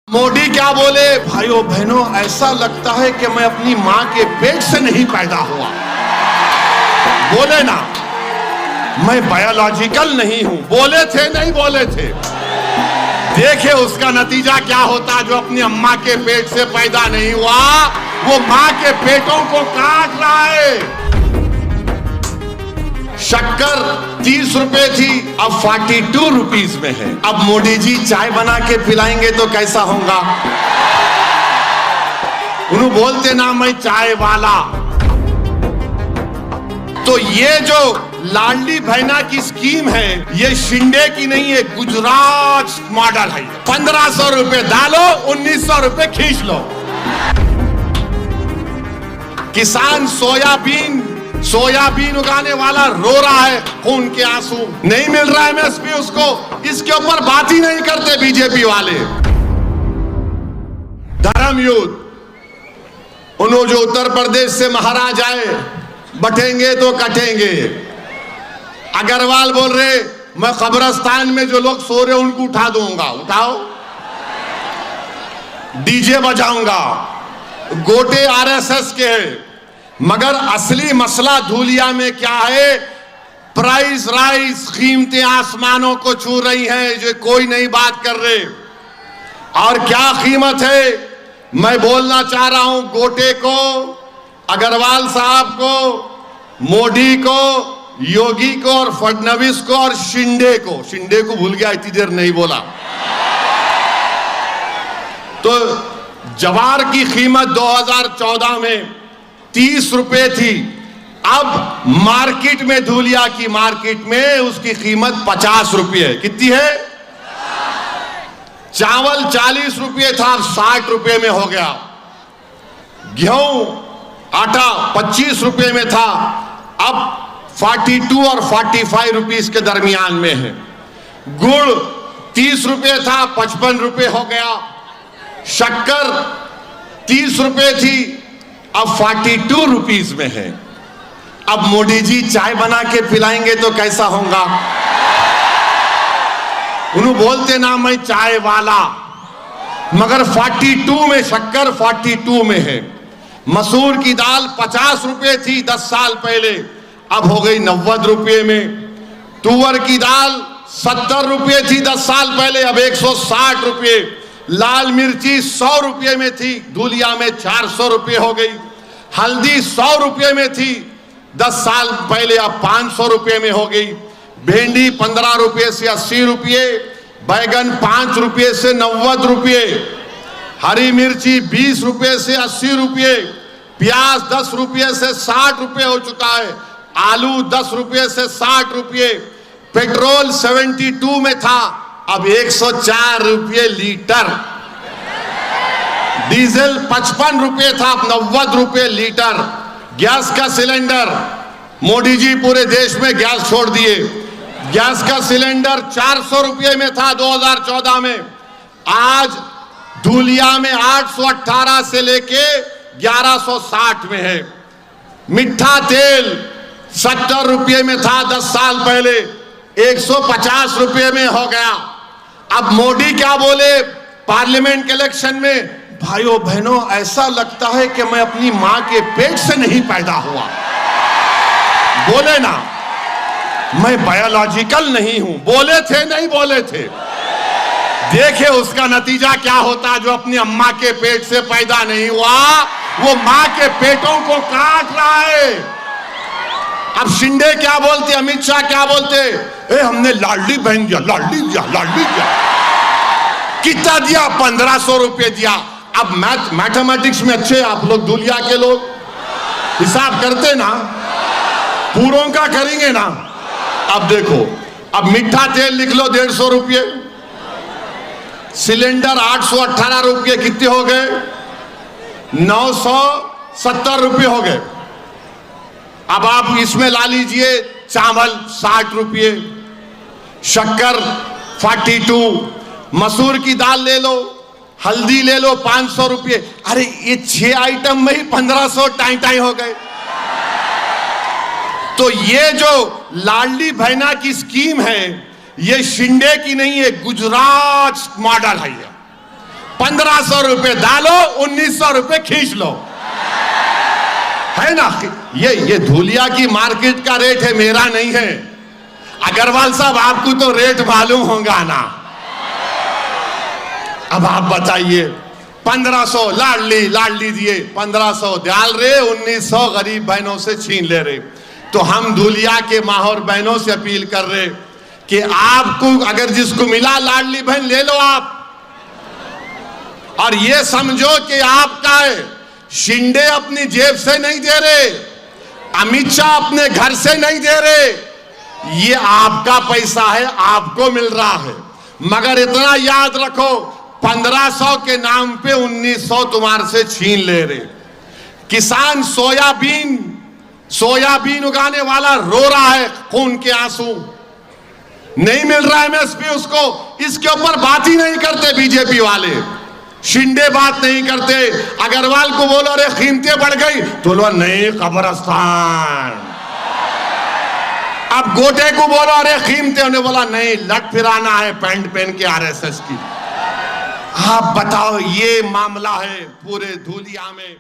मोदी क्या बोले, भाइयों बहनों, ऐसा लगता है कि मैं अपनी मां के पेट से नहीं पैदा हुआ। बोले ना, मैं बायोलॉजिकल नहीं हूं। बोले थे, नहीं बोले थे। देखे उसका नतीजा क्या होता। जो अपनी अम्मा के पेट से पैदा नहीं हुआ, वो मां के पेटों को काट रहा है। शक्कर 30 रुपए थी, अब 42 रुपीज में है। अब मोदी जी चाय बना के पिलाएंगे तो कैसा होगा। उन्होंने बोलते ना, मैं चाय वाला। तो ये जो लाडली बहना की स्कीम है, ये शिंदे की नहीं है, गुजरात मॉडल है। 1500 रुपए डालो, 1900 रुपए खींच लो। किसान सोयाबीन उगाने वाला रो रहा है, खून के आंसू। नहीं मिल रहा है एमएसपी उसको। इसके ऊपर बात ही नहीं करते बीजेपी वाले। धर्म युद्ध, उन्होंने जो उत्तर प्रदेश से महाराज आए, बटेंगे तो कटेंगे। अग्रवाल बोल रहे, मैं कब्रिस्तान में जो लोग सो रहे उनको उठा दूंगा। उठाओ, डीजे बजाऊंगा। गोटे आरएसएस के हैं, मगर असली मसला धूलिया में क्या है। प्राइस राइस, कीमतें आसमानों को छू रही हैं, जो कोई नहीं बात कर रहे। और क्या कीमत है, मैं बोलना चाह रहा हूं गोटे को, अग्रवाल साहब को, मोदी को, योगी को और फडणवीस को और शिंदे को। शिंदे को भूल गया, इतनी देर नहीं बोला। तो जवार की कीमत 2014 में 30 रुपए थी। अब मार्केट में, धूलिया की मार्केट में उसकी कीमत 50 रुपए है। कितनी है? चावल 40 रुपए था, अब 60 रुपए में हो गया। गेहूं, आटा 25 रुपए में था, अब 42 और 45 रुपीस के दरमियान में है। गुड़ 30 रुपए था, 55 रुपए हो गया। शक्कर 30 रुपए थी, अब 42 रुपीज में है। अब मोदी जी चाय बना के पिलाएंगे तो कैसा होगा। उन्होंने बोलते ना, मैं चाय वाला, मगर 42 में शक्कर 42 में है। मसूर की दाल 50 रुपए थी 10 साल पहले, अब हो गई 90 रुपए में। तुअर की दाल 70 रुपए थी 10 साल पहले, अब 160 रुपए। लाल मिर्ची 100 रुपए में थी, धूलिया में 400 रुपए हो गई। हल्दी 100 रुपए में थी 10 साल पहले, अब 500 रुपए में हो गई। भिंडी 15 रुपए से 80 रुपए, बैगन 5 रुपए से 90 रुपए, हरी मिर्ची 20 रुपए से 80 रुपए, प्याज 10 रुपए से 60 रुपए हो चुका है, आलू 10 रुपए से 60 रुपए। पेट्रोल 72 में था, अब 104 रुपए लीटर। डीजल 55 रुपए था, अब 90 रुपए लीटर। गैस का सिलेंडर, मोदी जी पूरे देश में गैस छोड़ दिए। गैस का सिलेंडर 400 रुपए में था 2014 में, आज धूलिया में 818 से लेके 1160 में है। मिठा तेल 70 रुपए में था 10 साल पहले, 150 रुपए में हो गया। अब मोदी क्या बोले पार्लियामेंट के इलेक्शन में, भाइयों बहनों, ऐसा लगता है कि मैं अपनी मां के पेट से नहीं पैदा हुआ। बोले ना, मैं बायोलॉजिकल नहीं हूं। बोले थे, नहीं बोले थे। देखे उसका नतीजा क्या होता। जो अपनी अम्मा के पेट से पैदा नहीं हुआ, वो मां के पेटों को काट रहा है। अब शिंदे क्या बोलते, अमित शाह क्या बोलते, हमने लाडली बहन दिया, लाडली दिया, लाडली दिया। कितना दिया? 1500 रुपए दिया। अब मैथमेटिक्स में अच्छे आप लोग, धूलिया के लोग हिसाब करते ना, पूरों का करेंगे ना। अब देखो, अब मीठा तेल लिख लो 150 रुपये, सिलेंडर 818 रुपये, कितने हो गए? 970 रुपये हो गए। अब आप इसमें ला लीजिए चावल 60 रुपये, शक्कर 42, मसूर की दाल ले लो, हल्दी ले लो 500 रुपये। अरे ये 6 आइटम में ही 1500 टाई हो गए। तो ये जो लाडली बहना की स्कीम है, ये शिंदे की नहीं है, गुजरात मॉडल है। 1500 रुपए डालो, 1900 रुपए खींच लो, है ना। ये धूलिया की मार्केट का रेट है, मेरा नहीं है। अग्रवाल साहब आपको तो रेट मालूम होगा ना। अब आप बताइए, 1500 लाडली दिए, 1500 डाल रहे, 1900 गरीब बहनों से छीन ले रहे। तो हम धूलिया के माहौर बहनों से अपील कर रहे कि आपको अगर जिसको मिला लाडली बहन ले लो आप, और ये समझो कि आपका है। शिंदे अपनी जेब से नहीं दे रहे, अमित शाह अपने घर से नहीं दे रहे, ये आपका पैसा है, आपको मिल रहा है। मगर इतना याद रखो, 1500 के नाम पे 1900 तुम्हारे से छीन ले रहे। किसान सोयाबीन उगाने वाला रो रहा है खून के आंसू, नहीं मिल रहा एमएसपी उसको। इसके ऊपर बात ही नहीं करते बीजेपी वाले, शिंदे बात नहीं करते। अग्रवाल को बोलो अरे कीमतें बढ़ गई, तो बोलो नहीं कब्रिस्तान। अब गोटे को बोलो अरे कीमतें, उन्हें बोला नहीं लट फिराना है पैंट पहन के आरएसएस की। आप बताओ, ये मामला है पूरे धूलिया में।